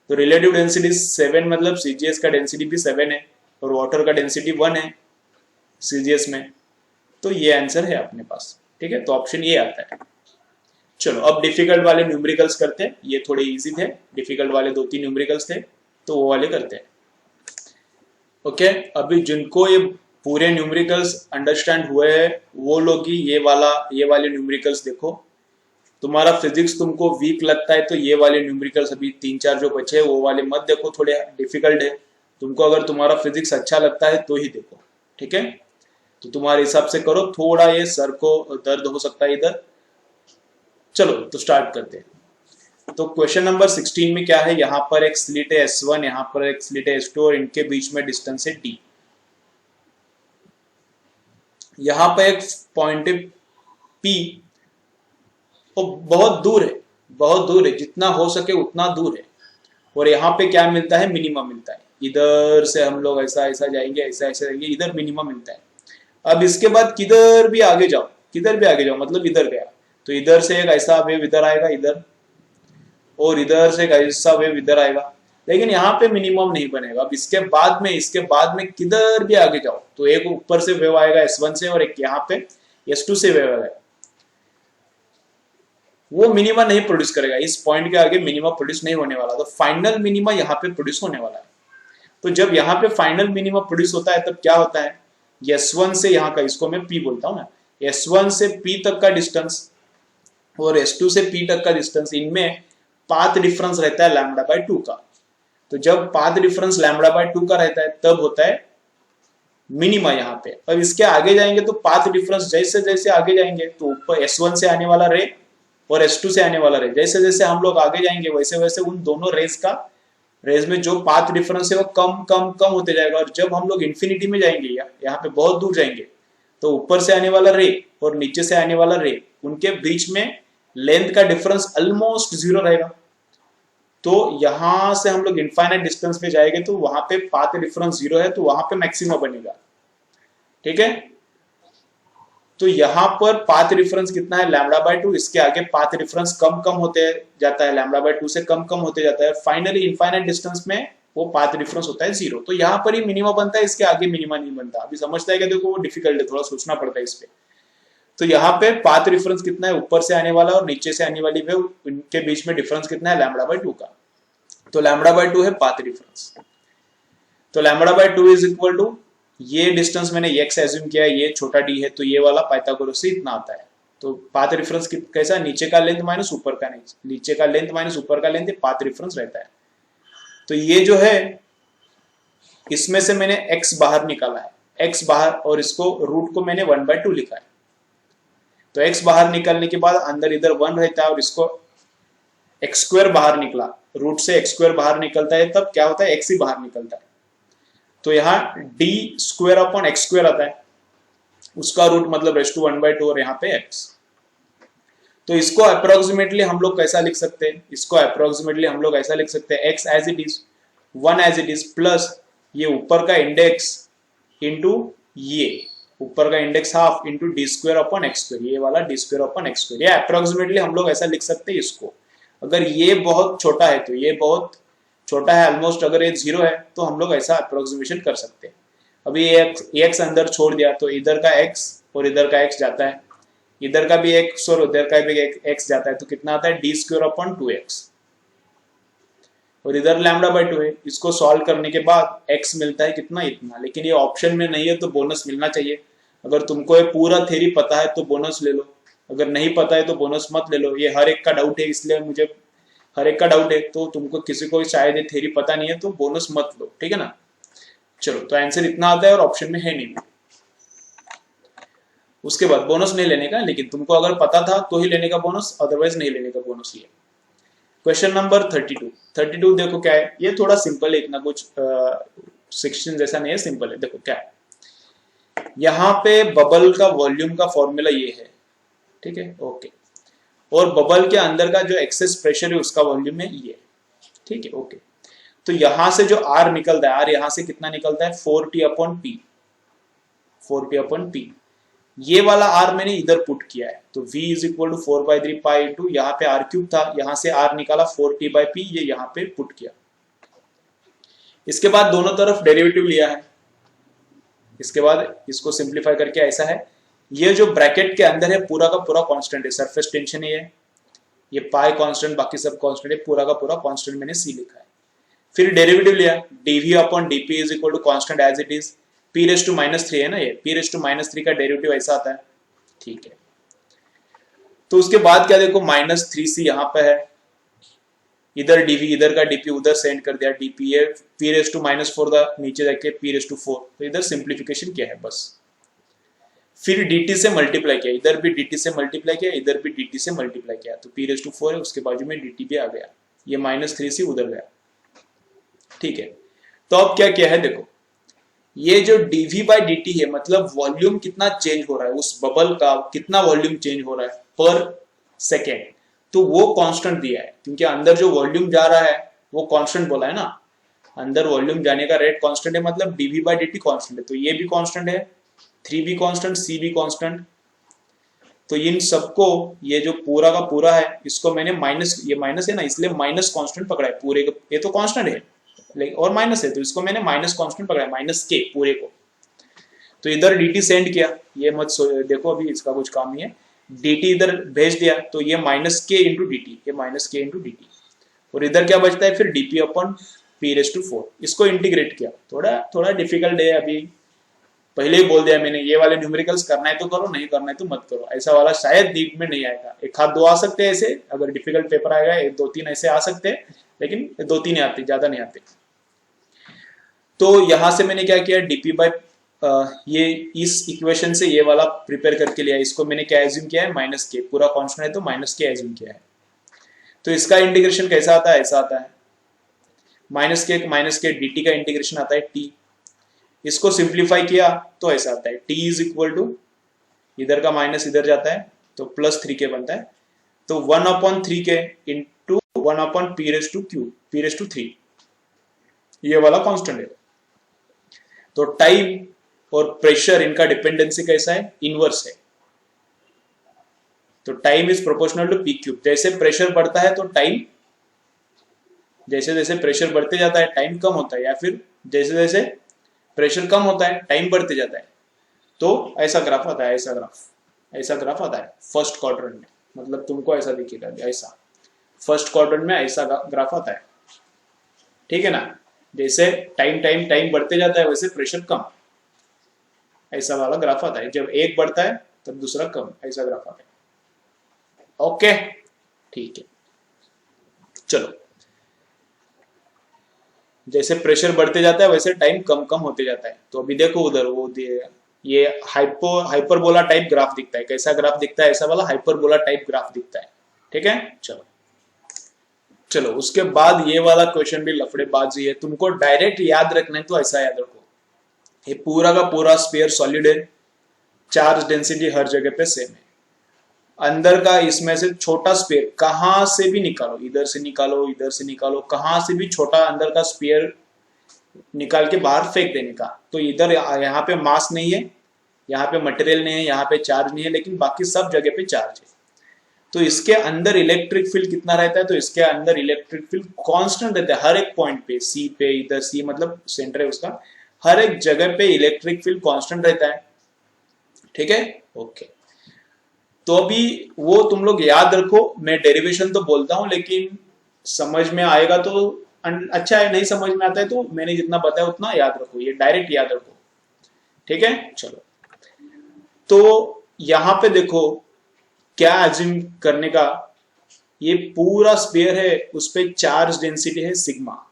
तो रिलेटिव डेंसिटी 7 मतलब सीजीएस का डेंसिटी भी 7 है और वाटर का डेंसिटी 1 है सीजीएस में, तो ये आंसर है अपने पास। ठीक है, तो ऑप्शन ये आता है। चलो अब डिफिकल्ट वाले न्यूमेरिकल्स करते हैं, ये थोड़े इजी थे, डिफिकल्ट वाले 2-3 न्यूमेरिकल्स थे तो वो वाले करते हैं। ओके, अभी जिनको ये पूरे न्यूमेरिकल्स अंडरस्टैंड हुए हैं वो लोग ही ये वाले न्यूमेरिकल्स देखो। तुम्हारा फिजिक्स तुमको वीक लगता है तो ये वाले न्यूमेरिकल्स अभी 3-4 जो बचे हैं वो वाले मत देखो, थोड़े डिफिकल्ट है। तुमको अगर तुम्हारा फिजिक्स अच्छा लगता है तो ही देखो, ठीक है। तो तुम्हारे हिसाब से करो, थोड़ा ये सर को दर्द हो सकता है इधर। चलो तो स्टार्ट करते हैं। तो क्वेश्चन नंबर 16 में क्या है, यहाँ पर एक स्लिट है S1, यहाँ पर एक स्लिट है S2 और इनके बीच में डिस्टेंस है D। यहाँ पर एक पॉइंट है P, वो बहुत दूर है, बहुत दूर है, जितना हो सके उतना दूर है। और यहाँ पे क्या मिलता है, मिनिमम मिलता है। इधर से हम लोग ऐसा ऐसा जाएंगे, ऐसा ऐसा जाएंगे, इधर मिनिमम मिलता है। अब इसके बाद किधर भी आगे जाओ, किधर भी आगे जाओ मतलब इधर गया तो इधर से एक ऐसा वेव इधर आएगा इधर, और इधर से एक ऐसा वेव इधर आएगा, लेकिन यहाँ पे मिनिमम नहीं बनेगा। अब इसके बाद में किधर भी आगे जाओ तो एक ऊपर से वेव आएगा S1 से और एक यहाँ पे S2 से वेव आएगा, वो मिनिमा नहीं प्रोड्यूस करेगा। इस पॉइंट के आगे मिनिमा प्रोड्यूस नहीं होने वाला, तो फाइनल मिनिमा यहाँ पे प्रोड्यूस होने वाला है। तो जब यहाँ पे फाइनल मिनिमा प्रोड्यूस होता है तब क्या होता है, S1 से यहाँ का, इसको मैं P बोलता हूँ ना, S1 से P तक का डिस्टेंस और S2 से P तक का डिस्टेंस, इनमें पाथ डिफरेंस रहता है λ/2 का। तो जब पाथ डिफरेंस λ/2 का रहता है तब होता है मिनिमा यहाँ पे। अब इसके आगे जाएंगे तो पाथ डिफरेंस जैसे जैसे आगे जाएंगे तो ऊपर S1 से आने वाला रे और S2 से आने वाला रे, जैसे जैसे हम लोग आगे जाएंगे वैसे वैसे उन दोनों रेज में जो पाथ डिफरेंस है वो कम कम कम होते जाएगा। और जब हम लोग इन्फिनिटी में जाएंगे या यहाँ पे बहुत दूर जाएंगे तो ऊपर से आने वाला रे और नीचे से आने वाला रे, उनके बीच में लेंथ का डिफरेंस ऑलमोस्ट 0 रहेगा। तो यहां से हम लोग इनफाइनाइट डिस्टेंस पे जाएंगे तो वहां पे पाथ डिफरेंस 0 है, तो वहां पे मैक्सिमा बनेगा, ठीक है। तो यहाँ पर पाथ डिफरेंस कितना है λ/2, इसके आगे पाथ डिफरेंस कम कम होते जाता है, λ/2 से कम कम होते जाता है। फाइनली इनफाइनाइट डिस्टेंस में वो पाथ डिफरेंस होता है 0। तो यहाँ पर ही मिनिमा बनता है, इसके आगे मिनिमा नहीं बनता। अभी समझता है कि देखो वो डिफिकल्ट है, थोड़ा सोचना पड़ता है इस पे। तो यहाँ पे पाथ डिफरेंस कितना है, ऊपर से आने वाला और नीचे से आने वाली वेव, इनके बीच में डिफरेंस कितना है, λ/2 का। तो λ/2 है पाथ डिफरेंस। तो λ/2 इज इक्वल टू, ये डिस्टेंस मैंने x एज्यूम किया है, ये छोटा d है, तो ये वाला पाइथागोरस से इतना आता है। तो पाथ डिफरेंस कैसा, नीचे का लेंथ माइनस ऊपर का, नीचे का लेंथ माइनस ऊपर का लेंथ, पाथ डिफरेंस रहता है। तो ये जो है, इसमें से मैंने x बाहर निकाला है, x बाहर, और इसको रूट को मैंने 1/2 लिखा है। तो x बाहर निकालने के बाद अंदर इधर 1 रहता है, और इसको x² बाहर निकला, रूट से x² बाहर निकलता है, तब क्या होता है, x ही बाहर निकलता है। तो यहाँ d² आता है, उसका रूट मतलब रेज़ टू 1/2, और यहाँ पे x। तो इसको अप्रोक्सीमेटली हम लोग कैसा लिख सकते हैं, इसको अप्रोक्सीमेटली हम लोग ऐसा लिख सकते हैं, x as it is, 1 as it is, plus ये ऊपर का इंडेक्स इंटू ये ऊपर का इंडेक्स हाफ इंटू d²/x², ये वाला d²/x²। ये अप्रोक्सीमेटली हम लोग ऐसा लिख सकते हैं इसको। अगर ये बहुत छोटा है तो ये बहुत छोटा है ऑलमोस्ट, अगर ये 0 है तो हम लोग ऐसा अप्रोक्सीमेशन कर सकते हैं। अभी ये x अंदर छोड़ दिया तो इधर का x और इधर का x जाता है, इधर का भी x और उधर का भी x जाता है, तो कितना आता है, d²/2x, और इधर λ/2 है। इसको सॉल्व करने के बाद x मिलता है कितना, इतना। लेकिन ये ऑप्शन में नहीं है तो बोनस मिलना चाहिए। अगर तुमको ये पूरा थ्योरी पता है तो बोनस ले लो, अगर नहीं पता है तो बोनस मत ले लो। ये हर एक का डाउट है, इसलिए मुझे हर एक का डाउट है, तो तुमको किसी को शायद ये थ्योरी पता नहीं है तो बोनस मत लो, ठीक है ना। चलो, तो आंसर इतना आता है और ऑप्शन में है नहीं। उसके बाद बोनस नहीं लेने का, लेकिन तुमको अगर पता था तो ही लेने का बोनस, अदरवाइज नहीं लेने का बोनस। ये क्वेश्चन नंबर 32 देखो क्या है, ये थोड़ा सिंपल है, इतना कुछ 16 जैसा नहीं है, सिंपल है। देखो क्या है, यहाँ पे बबल का वॉल्यूम का फॉर्मूला ये है, ठीक है, ओके। और बबल के अंदर का जो एक्सेस प्रेशर है उसका वॉल्यूम है ये, ठीक है, ओके। तो यहां से जो R निकलता है, R यहां से कितना निकलता है, 4T/P, 4T/P। ये वाला R मैंने इधर पुट किया है, तो V is equal to 4/3 pi into, यहाँ पे R³ था, यहाँ से R निकाला 4T/P, ये यहाँ पे पुट किया। इसके बाद दोनों तरफ डेरिवेटिव लिया है। इसके बाद इसको सिंप्लीफाई करके ऐसा है, ये जो ब्रैकेट के अंदर है पूरा का पूरा कांस्टेंट है, सरफेस टेंशन है ये पाई कांस्टेंट, बाकी सब कांस्टेंट है, पूरा का पूरा कांस्टेंट मैंने C लिखा है। फिर डेरिवेटिव लिया, dV/dP is equal to constant as it is, p⁻³ है ना, ये p⁻³ का डेरिवेटिव ऐसा आता है, ठीक है। तो उसके बाद क्या देखो, -3C यहाँ पे है, इधर dV, इधर का dP उधर सेंड कर दिया, dP है p⁻⁴, नीचे जाके p⁻⁴, तो इधर सिंप्लीफिकेशन किया है बस। फिर dt से मल्टीप्लाई किया, इधर भी dt से मल्टीप्लाई किया, इधर भी dt से मल्टीप्लाई किया, तो p⁻⁴ है, उसके बाजू में dt भी आ गया, ये -3C उधर गया, ठीक है। तो अब क्या किया है देखो, ये जो dV/dt है, मतलब वॉल्यूम कितना चेंज हो रहा है, उस बबल का कितना वॉल्यूम चेंज हो रहा है पर सेकेंड, तो वो कांस्टेंट दिया है, क्योंकि अंदर जो वॉल्यूम जा रहा है वो कांस्टेंट बोला है ना, अंदर वॉल्यूम जाने का रेट कांस्टेंट है, मतलब dV/dt कांस्टेंट है, तो ये भी कांस्टेंट है, 3 भी कांस्टेंट, C भी कांस्टेंट। तो इन सबको, ये जो पूरा का पूरा है, इसको मैंने माइनस, ये माइनस है ना, इसलिए माइनस कांस्टेंट पकड़ा है पूरे का, ये तो कांस्टेंट है और माइनस है, तो इसको मैंने माइनस कांस्टेंट पकड़ा है, -k पूरे को। तो इधर dt सेंड किया, ये मत देखो अभी इसका कुछ काम नहीं है, dt इधर भेज दिया, तो ये -k × dt, ये -k × dt, और इधर क्या बचता है फिर dP/P⁴, इसको इंटीग्रेट किया। थोड़ा डिफिकल्ट है, अभी पहले ही बोल दिया मैंने, ये वाले न्यूमेरिकल्स करना है तो करो, नहीं करना है तो मत करो, ऐसा वाला शायद डीप में नहीं आएगा, 1-2 आ सकते हैं ऐसे, अगर डिफिकल्ट पेपर आएगा 1-2-3 ऐसे आ सकते हैं, लेकिन 2-3 आते, ज्यादा नहीं आते। तो यहां से मैंने क्या किया, ये इस इक्वेशन से ये वाला प्रिपेयर करके लिया, इसको मैंने क्या एज्यूम किया है, -k, पूरा कांस्टेंट है तो -k एज्यूम किया है। तो इसका इंटीग्रेशन कैसा आता है, ऐसा आता है, -k dt का इंटीग्रेशन आता है t, इसको सिंप्लीफाई किया तो ऐसा आता है, t इज इक्वल टू, इधर का माइनस इधर जाता है तो +3k बनता है, तो 1/3k इंटू 1/p⁻³ ये वाला कांस्टेंट है। तो टाइम और प्रेशर, इनका डिपेंडेंसी कैसा है, इनवर्स है, तो time is proportional to p³, जैसे प्रेशर बढ़ता है तो टाइम जैसे जैसे प्रेशर बढ़ते जाता है टाइम कम होता है, या फिर जैसे जैसे प्रेशर कम होता है टाइम बढ़ते जाता है। तो ऐसा ग्राफ आता है, ऐसा ग्राफ आता है फर्स्ट क्वाड्रेंट में, मतलब तुमको ऐसा दिखेगा, ऐसा फर्स्ट क्वाड्रेंट में ऐसा ग्राफ आता है, ठीक है ना। जैसे टाइम टाइम टाइम बढ़ते जाता है वैसे प्रेशर कम, ऐसा वाला ग्राफ आता है। जब एक बढ़ता है तब दूसरा कम, ऐसा ग्राफ आता है। ओके ठीक है, चलो जैसे प्रेशर बढ़ते जाता है वैसे टाइम कम कम होते जाता है। तो अभी देखो उधर वो ये हाइपरबोला टाइप ग्राफ दिखता है। कैसा ग्राफ दिखता है? ऐसा वाला हाइपरबोला टाइप ग्राफ दिखता है, ठीक है। चलो चलो उसके बाद ये वाला क्वेश्चन भी लफड़ेबाजी है, तुमको डायरेक्ट याद रखना है तो ऐसा याद रखो, ये पूरा का पूरा स्फीयर सॉलिड है, चार्ज डेंसिटी हर जगह पे सेम है। अंदर का इसमें से छोटा स्फीयर कहां से भी निकालो, इधर से निकालो इधर से निकालो, कहां से भी छोटा अंदर का स्फीयर निकाल के बाहर फेंक देने का। तो इधर यहाँ पे मास नहीं है, यहाँ पे मटेरियल नहीं है, यहाँ पे चार्ज नहीं है, लेकिन बाकी सब जगह पे चार्ज है। तो इसके अंदर इलेक्ट्रिक फील्ड कितना रहता है? तो इसके अंदर इलेक्ट्रिक फील्ड कांस्टेंट रहता है हर एक पॉइंट पे, सी पे, इधर सी मतलब सेंटर है उसका, हर एक जगह पे इलेक्ट्रिक फील्ड कांस्टेंट रहता है, ठीक है। ओके, तो अभी वो तुम लोग याद रखो, मैं डेरिवेशन तो बोलता हूं लेकिन समझ में आएगा तो अच्छा है, नहीं समझ में आता है तो मैंने जितना बताया उतना याद रखो, ये डायरेक्ट याद रखो, ठीक है। चलो तो यहां पे देखो क्या एज्यूम करने का, ये पूरा स्फीयर है, उस पे चार्ज डेंसिटी है सिग्मा,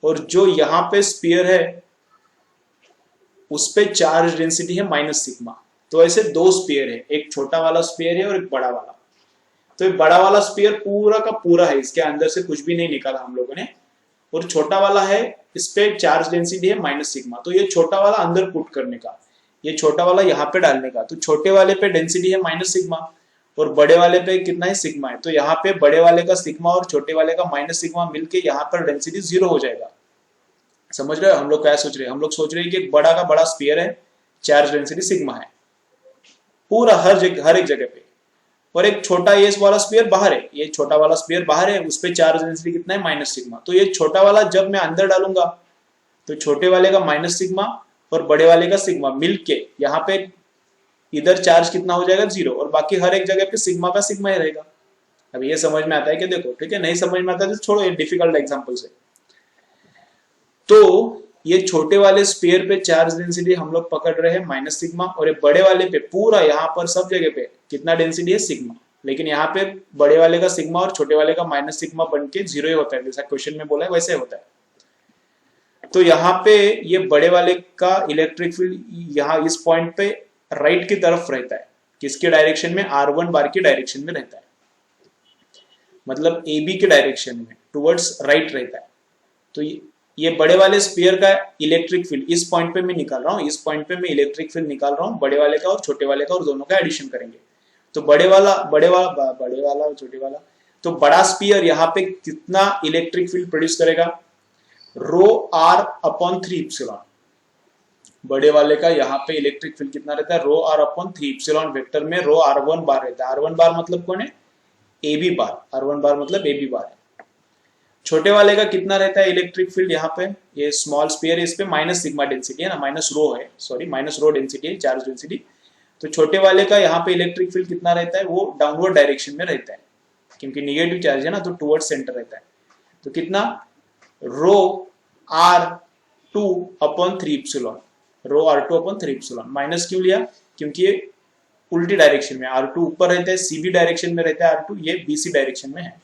और जो यहां पे स्फीयर है उस पे चार्ज डेंसिटी है माइनस सिग्मा। तो ऐसे दो स्फीयर है, एक छोटा वाला स्फीयर है और एक बड़ा वाला। तो ये बड़ा वाला स्फीयर पूरा का पूरा है, इसके अंदर से कुछ भी नहीं निकाला हम लोगों ने, और छोटा वाला है इस पे चार्ज डेंसिटी है माइनस सिग्मा। तो ये छोटा वाला अंदर पुट करने का, ये छोटा वाला यहाँ पे डालने का। तो छोटे वाले पे डेंसिटी है माइनस सिग्मा और बड़े वाले पे कितना है? सिग्मा है। तो यहाँ पे बड़े वाले का सिग्मा और छोटे वाले का माइनस सिग्मा मिलके यहाँ पर डेंसिटी 0 हो जाएगा। समझ रहे हो हम लोग क्या सोच रहे हैं? हम लोग सोच रहे हैं कि एक बड़ा का बड़ा स्फीयर है, चार्ज डेंसिटी सिग्मा है पूरा हर एक जगह पे, और एक छोटा ये वाला स्फीयर बाहर है, ये छोटा वाला स्फीयर बाहर है, उस पे चार्ज डेंसिटी कितना है? Minus sigma. तो ये छोटा वाला जब मैं अंदर डालूंगा तो छोटे वाले का माइनस सिग्मा और बड़े वाले का सिग्मा मिलके यहाँ पे इधर चार्ज कितना हो जाएगा? 0, और बाकी हर एक जगह पे सिग्मा का सिग्मा ही रहेगा। अब ये समझ में आता है कि देखो, ठीक है, नहीं समझ में आता है तो छोड़ो, ये डिफिकल्ट एग्जांपल से। तो ये छोटे वाले स्फीयर पे चार्ज डेंसिटी हम लोग पकड़ रहे हैं माइनस सिग्मा, और ये बड़े वाले पे पूरा यहाँ पर सब जगह पे कितना डेंसिटी है? सिग्मा। लेकिन यहाँ पे बड़े वाले का सिग्मा और छोटे वाले का माइनस सिग्मा बन के 0 ही होता है, जैसा क्वेश्चन में बोला है वैसे होता है। तो यहाँ पे ये बड़े वाले का इलेक्ट्रिक फील्ड यहाँ इस पॉइंट पे राइट की तरफ रहता है, किसके डायरेक्शन में? R1 बार की डायरेक्शन में रहता है, मतलब AB के डायरेक्शन में, टुवर्ड्स राइट रहता है। तो ये बड़े वाले स्फीयर का इलेक्ट्रिक फील्ड इस पॉइंट पे मैं निकाल रहा हूँ, इस पॉइंट पे मैं इलेक्ट्रिक फील्ड निकाल रहा हूँ बड़े वाले का और छोटे वाले का, और दोनों का एडिशन करेंगे। तो बड़े वाला और छोटे वाला, तो बड़ा स्फीयर यहाँ पे कितना इलेक्ट्रिक फील्ड प्रोड्यूस करेगा? ρr/3 बड़े वाले का यहाँ पे इलेक्ट्रिक फील्ड कितना रहता है? ρr/3 वेक्टर में ρr1 बार रहता है। R1 बार मतलब कौन है? AB बार, R1 बार मतलब AB बार है। छोटे वाले का कितना रहता है इलेक्ट्रिक फील्ड? यहाँ पे ये स्मॉल स्फीयर है, इस पे माइनस सिग्मा डेंसिटी है ना, माइनस रो है, सॉरी माइनस रो डेंसिटी है, चार्ज डेंसिटी। तो छोटे वाले का यहाँ पे इलेक्ट्रिक फील्ड कितना रहता है? वो डाउनवर्ड डायरेक्शन में रहता है, क्योंकि निगेटिव चार्ज है ना, तो टुवर्ड्स सेंटर रहता है। तो कितना? ρr2/3 ρr2/3 माइनस क्यों लिया? क्योंकि ये उल्टी डायरेक्शन में, R2 ऊपर रहता है, CB डायरेक्शन में रहता है R2, ये BC डायरेक्शन में है।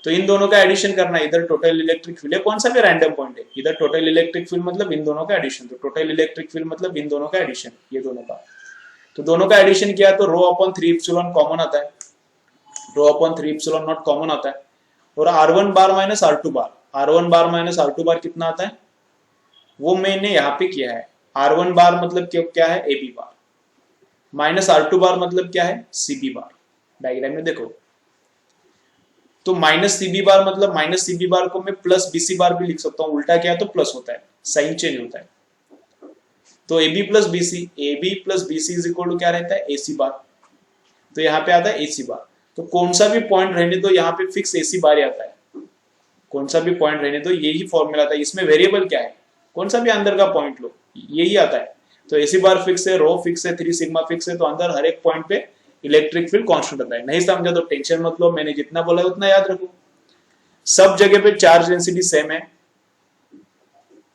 तो इन दोनों का एडिशन करना, इधर टोटल इलेक्ट्रिक फील्ड है, कौन सा भी रैंडम पॉइंट है, इधर टोटल इलेक्ट्रिक फील्ड मतलब इन दोनों का एडिशन, तो टोटल इलेक्ट्रिक फील्ड मतलब इन दोनों का एडिशन, ये दोनों का। तो दोनों का एडिशन किया तो ρ/3 कॉमन आता है, ρ/3 कॉमन आता है, और R1 बार माइनस R2 बार, R1 बार माइनस R2 बार कितना आता है वो मैंने यहाँ पे किया है। R1 बार मतलब क्या है? AB बार, माइनस R2 बार मतलब क्या है? CB बार। डायग्राम में देखो, तो माइनस CB बार मतलब माइनस CB बार को मैं प्लस BC बार भी लिख सकता हूँ, उल्टा क्या है तो प्लस होता है, साइन चेंज होता है। तो AB plus BC is equal to क्या रहता है? AC बार। तो यहाँ पे आता है AC बार। तो कौन सा भी पॉइंट रहने तो यहाँ पे फिक्स AC बार आता है, कौन सा भी पॉइंट रहने दो, यही फॉर्मूला था। इसमें वेरिएबल क्या है, कौन सा भी अंदर का पॉइंट लो यही आता है। तो एसी बार फिक्स है, रो फिक्स है, 3 सिग्मा फिक्स है, तो अंदर हर एक पॉइंट पे इलेक्ट्रिक फील्ड कांस्टेंट आता है। नहीं समझा तो टेंशन मत लो, मैंने जितना बोला है उतना याद रखो। सब जगह पे चार्ज डेंसिटी सेम है,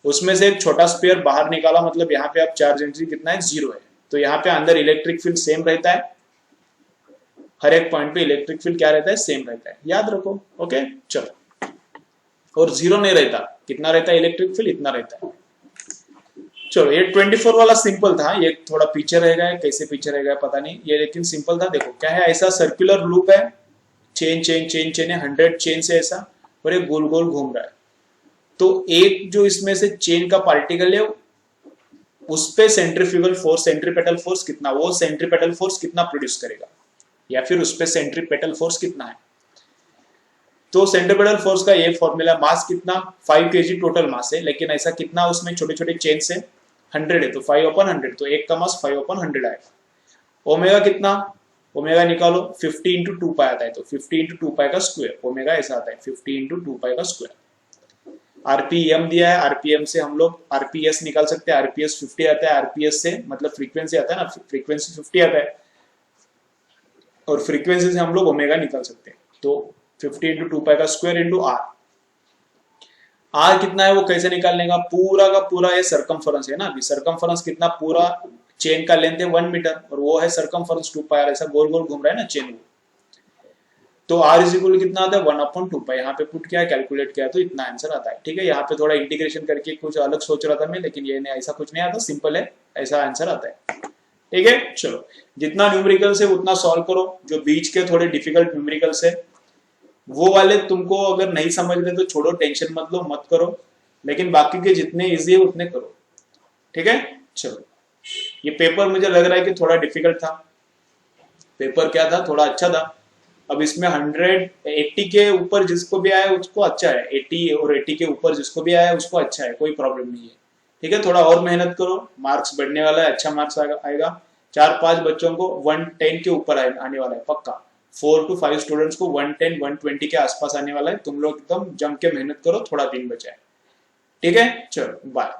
उसमें से एक छोटा स्पेयर बाहर निकाला, मतलब यहाँ पे आप चार्ज डेंसिटी कितना है, 0 है। तो यहाँ पे अंदर इलेक्ट्रिक फील्ड सेम रहता है, हर एक पॉइंट पे इलेक्ट्रिक फील्ड क्या रहता है, सेम रहता है, याद रखो। ओके चलो, और 0 नहीं रहता, कितना रहता है इलेक्ट्रिक फील्ड, इतना रहता है। चलो ये 24 वाला सिंपल था, ये थोड़ा पीछे रहेगा, कैसे पीछे रहेगा पता नहीं ये, लेकिन सिंपल था। देखो क्या है, ऐसा सर्कुलर लूप है, चेन चेन चेन चेन है, 100 चेन से ऐसा, और ये गोल गोल घूम रहा है। तो एक जो इसमें से चेन का पार्टिकल है, उस पे सेंट्रीफ्यूगल फोर्स, सेंट्रीपेटल फोर्स कितना, वो सेंट्रीपेटल फोर्स कितना प्रोड्यूस करेगा, या फिर उस पे सेंट्रीपेटल फोर्स कितना है। तो सेंट्रीपेटल फोर्स का ये फॉर्मूला, मास कितना, 5 kg टोटल मास है, लेकिन ऐसा कितना उसमें छोटे छोटे चेन से 100 है, तो 5/100, तो एक का मास 5/100 आएगा। ओमेगा कितना, ओमेगा निकालो, 50 × 2 पाई आता है, तो 50 × 2 पाई का स्क्वायर, ओमेगा ऐसा आता है 50 × 2 पाई का स्क्वायर। आरपीएम दिया है, आरपीएम से हम लोग आरपीएस निकाल सकते हैं, आरपीएस 50 आता है, आरपीएस से मतलब फ्रीक्वेंसी आता है ना, फ्रीक्वेंसी 50 आता है, और फ्रीक्वेंसी से हम लोग ओमेगा निकाल सकते हैं। तो 50 × 2 पाई का स्क्वायर इंटू आर, आर कितना है वो कैसे निकालने का, पूरा का पूरा ये सरकमफरेंस है ना, अभी सरकमफरेंस कितना, पूरा चेन का लेंथ है 1 मीटर, और वो है सरकमफरेंस 2 पाई, ऐसा गोल गोल घूम रहा है ना चेन वो। तो R इज इक्वल कितना आता है, 1/2 पाई, यहाँ पे पुट किया, कैलकुलेट किया, तो इतना आंसर आता है। ठीक है, यहाँ पे थोड़ा इंटीग्रेशन करके कुछ अलग सोच रहा था मैं, लेकिन ये नहीं, ऐसा कुछ नहीं आता, सिंपल है, ऐसा आंसर आता है। ठीक है, चलो जितना न्यूमेरिकल्स है उतना सॉल्व करो, जो बीच के थोड़े डिफिकल्ट न्यूमेरिकल्स है वो वाले तुमको अगर नहीं समझ रहे तो छोड़ो, टेंशन मत लो, मत करो, लेकिन बाकी के जितने इजी है उतने करो। ठीक है, चलो ये पेपर मुझे लग रहा है कि थोड़ा डिफिकल्ट था, पेपर क्या था, थोड़ा अच्छा था। अब इसमें 180 के ऊपर जिसको भी आया उसको अच्छा है, 80 और 80 के ऊपर जिसको भी आया उसको अच्छा है, कोई प्रॉब्लम नहीं है। ठीक है, थोड़ा और मेहनत करो, मार्क्स बढ़ने वाला है, अच्छा मार्क्स आएगा। 4-5 बच्चों को 110 के ऊपर आने वाला है पक्का, 4 to 5 स्टूडेंट्स को 110 120 के आसपास आने वाला है। तुम लोग एकदम जम के मेहनत करो, थोड़ा दिन बचा है। ठीक है, चलो बाय।